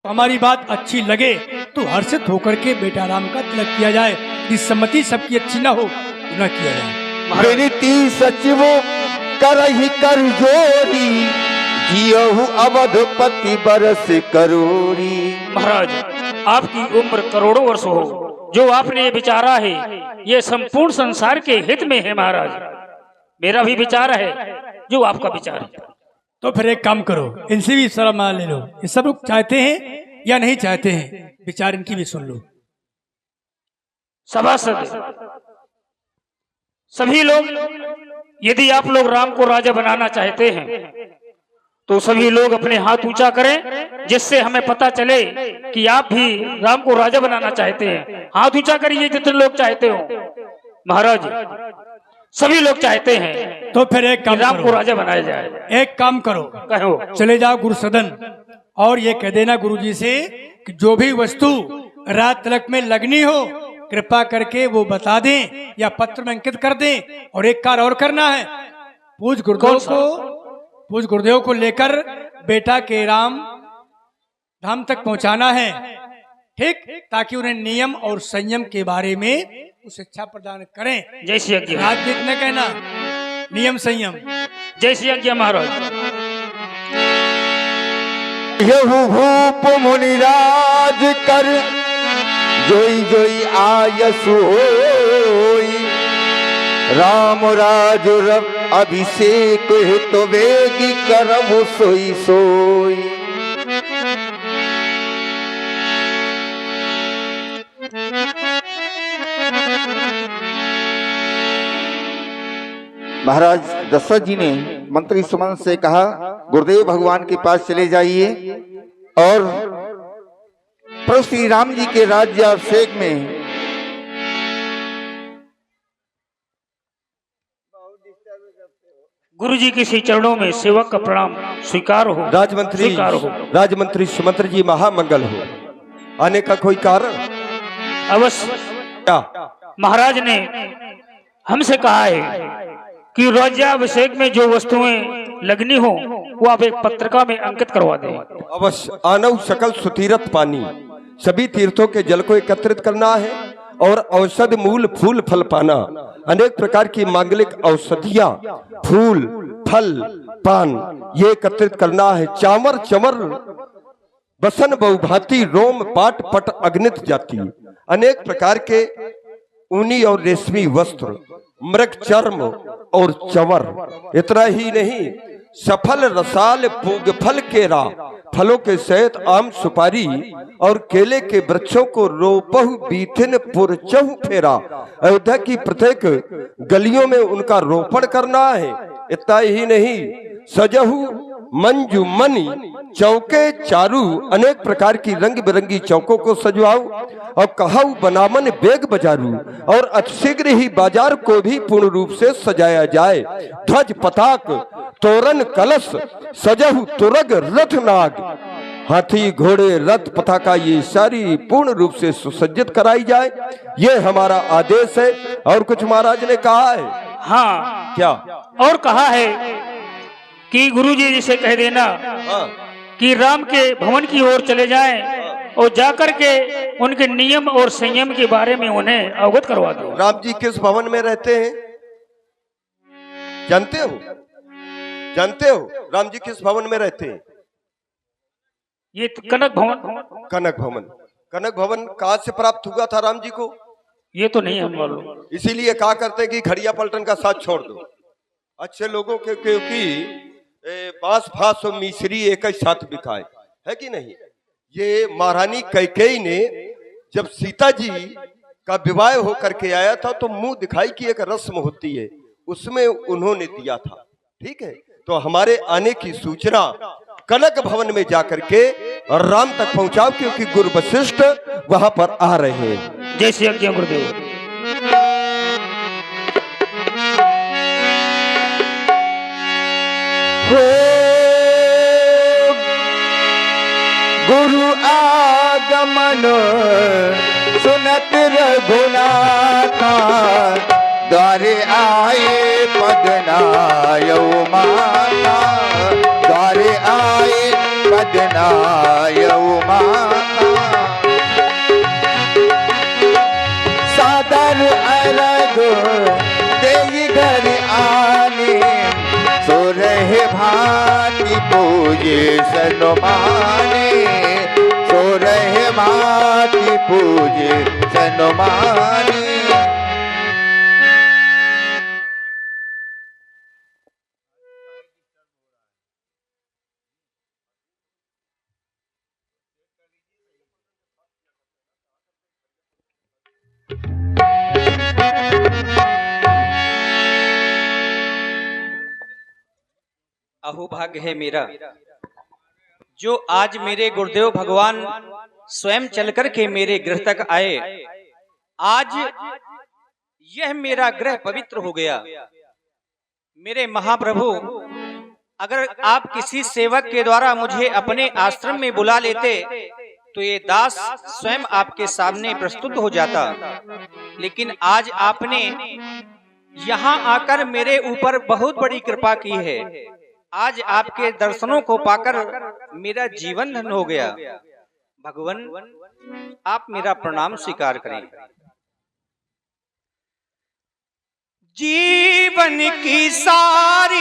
हमारी बात अच्छी लगे तो हर्षित होकर के बेटा राम का तिलक किया जाए। यदि सम्मति सबकी अच्छी ना हो तो न किया जाए। विनती सचिव करहि कर जोरी, जियहु अवधपति बरस करोड़ी। महाराज, आपकी उम्र करोड़ों वर्ष हो, जो आपने ये विचारा है ये संपूर्ण संसार के हित में है। महाराज, मेरा भी विचार है जो आपका विचार है। तो फिर एक काम करो, इनसे भी सलाह ले लो। ये सब लोग चाहते हैं या नहीं चाहते हैं, विचार इनकी भी सुन लो। सभासद सभी लोग, यदि आप लोग राम को राजा बनाना चाहते हैं तो सभी लोग अपने हाथ ऊंचा करें, जिससे हमें पता चले कि आप भी राम को राजा बनाना चाहते हैं। हाथ ऊंचा करिए जितने लोग चाहते हो। महाराज, सभी लोग चाहते हैं तो फिर एक काम राम करो, को राजा बनाया जाए। एक काम करो, कहो, चले जाओ गुरु सदन और ये कह देना गुरुजी से कि जो भी वस्तु रात तिलक में लगनी हो कृपा करके वो बता दें या पत्र में अंकित कर दें। और एक कार्य और करना है, पूज गुरुदेव को लेकर बेटा के राम धाम तक पहुंचाना है, ठीक, ताकि उन्हें नियम और संयम के बारे में शिक्षा प्रदान करें। जय श्री यज्ञ। रात जितने कहना नियम संयम। जय श्री यज्ञ। महाराज, यहु भूप मुनिराज कर, जोई जोई आयसु होई। राम राज रब अभिषेक तो वेगी करबु सोई सोई। महाराज दशरथ जी ने मंत्री सुमन से कहा, गुरुदेव भगवान के पास चले जाइए और प्रभु श्री राम जी के राज्याभिषेक में गुरु जी के श्री चरणों में सेवक का प्रणाम स्वीकार हो। राजमंत्री सुमंत्र जी महामंगल हो। आने का कोई कारण? अवश्य। क्या? महाराज ने हमसे कहा है कि राज्याभिषेक में जो वस्तुएं लगनी हो वो आप एक पत्रिका में अंकित करवा दें। अवश्य। आनव सकल सुतीरथ पानी, सभी तीर्थों के जल को एकत्रित करना है और औषध मूल फूल फल पाना। अनेक प्रकार की मांगलिक औषधियां, फूल फल पान ये एकत्रित करना है। चामर चमर बसन बहुभांति, रोम पाट पट अग्नित जाति, अनेक प्रकार के ऊनी और रेशमी वस्त्र, मृग चर्म और चवर। इतना ही नहीं, सफल रसाल पूग फल केरा, फलों के सहित आम सुपारी और केले के वृक्षों को रोपहु बीथिन पुरचहु फेरा। अयोध्या की प्रत्येक गलियों में उनका रोपण करना है। इतना ही नहीं, सजहु मंजू मनी चौके चारू, अनेक प्रकार की रंग बिरंगी चौकों को सजवाओ और कहऊ बनामन बेग बजारू। और अतिशीघ्र ही बाजार को भी पूर्ण रूप से सजाया जाए। ध्वज पताक तोरण कलश सजहु तुरग रथ नाग, हाथी घोड़े रथ पताका ये सारी पूर्ण रूप से सुसज्जित कराई जाए। ये हमारा आदेश है। और कुछ महाराज ने कहा है? हाँ, क्या? और कहा है कि गुरुजी जी से कह देना कि राम के भवन की ओर चले जाएं और जाकर के उनके नियम और संयम के बारे में उन्हें अवगत करवा दो। राम जी किस भवन में रहते हैं जानते हो? जानते हो राम जी किस भवन में रहते हैं? ये कनक भवन। कनक भवन। कनक भवन कहाँ से प्राप्त हुआ था राम जी को? ये तो नहीं हम मालूम। इसीलिए कहा करते कि खड़िया पलटन का साथ छोड़ दो अच्छे लोगों के, क्योंकि बांस फांस और मिश्री एक ही साथ बिकाए, है कि नहीं? ये महारानी कैकेयी ने जब सीता जी का विवाह होकर के आया था तो मुंह दिखाई की एक रस्म होती है, उसमें उन्होंने दिया था। ठीक है, तो हमारे आने की सूचना कनक भवन में जाकर के और राम तक पहुंचाओ, क्योंकि गुरु वशिष्ठ वहां पर आ रहे हैं। जय श्री यज्ञ गुरुदेव। गुरु आगमन सुनत रघुनाथा, द्वारे आए पदनायो माता, द्वारे आए पद वेदनाय उमा सादर अलग देई घर आने सो रहे भांति पूजे सनुमाने सो रहे भांति पूजे सनुमाने। अहो भाग्य है मेरा जो आज मेरे गुरुदेव भगवान स्वयं चलकर के मेरे गृह तक आए। आज यह मेरा गृह पवित्र हो गया। मेरे महाप्रभु, अगर आप किसी सेवक के द्वारा मुझे अपने आश्रम में बुला लेते तो ये दास स्वयं आपके सामने प्रस्तुत हो जाता, लेकिन आज आपने यहाँ आकर मेरे ऊपर बहुत बड़ी कृपा की है। आज आपके दर्शनों को पाकर मेरा जीवन धन्य हो गया। भगवान, आप मेरा प्रणाम स्वीकार करें। जीवन की सारी